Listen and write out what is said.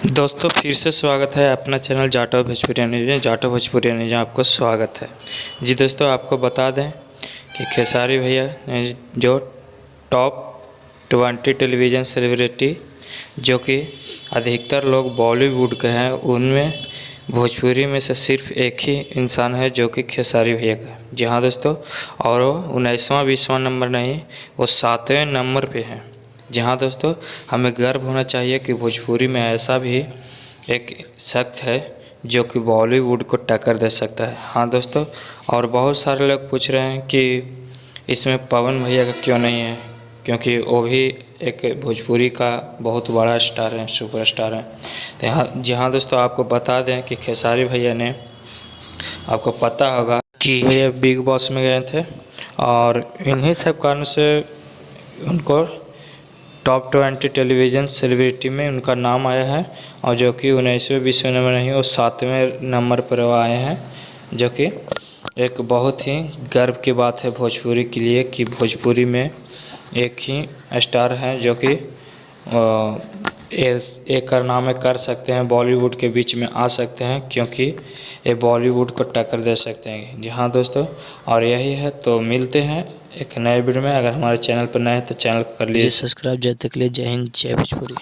दोस्तों फिर से स्वागत है अपना चैनल जाटो भोजपुरिया न्यूज़ में। जाटो भोजपुरिया न्यूज़ में आपको स्वागत है। जी दोस्तों, आपको बता दें कि खेसारी भैया ने जो टॉप 20 टेलीविज़न सेलिब्रिटी जो कि अधिकतर लोग बॉलीवुड के हैं, उनमें भोजपुरी में से सिर्फ एक ही इंसान है जो कि खेसारी भैया का है। जी हाँ दोस्तों, और वो 19वां 20वां नंबर नहीं, वो 7वें नंबर पे है। जी हाँ दोस्तों, हमें गर्व होना चाहिए कि भोजपुरी में ऐसा भी एक शख्स है जो कि बॉलीवुड को टक्कर दे सकता है। हाँ दोस्तों, और बहुत सारे लोग पूछ रहे हैं कि इसमें पवन भैया का क्यों नहीं है, क्योंकि वो भी एक भोजपुरी का बहुत बड़ा स्टार है, सुपरस्टार है। तो यहाँ जी हाँ दोस्तों, आपको बता दें कि खेसारी भैया ने, आपको पता होगा कि भैया बिग बॉस में गए थे और इन्हीं सब कारण से उनको टॉप 20 टेलीविज़न सेलिब्रिटी में उनका नाम आया है। और जो कि 19वें 20वें नंबर नहीं, वो 7वें नंबर पर वो आए हैं, जो कि एक बहुत ही गर्व की बात है भोजपुरी के लिए कि भोजपुरी में एक ही स्टार हैं जो कि एक कारनामे कर सकते हैं, बॉलीवुड के बीच में आ सकते हैं, क्योंकि ये बॉलीवुड को टक्कर दे सकते हैं। जी हाँ दोस्तों, और यही है। तो मिलते हैं एक नए वीडियो में। अगर हमारे चैनल पर नए हैं तो चैनल को कर लीजिए सब्सक्राइब। जब तक के लिए जय हिंद, जय भोजपुरी।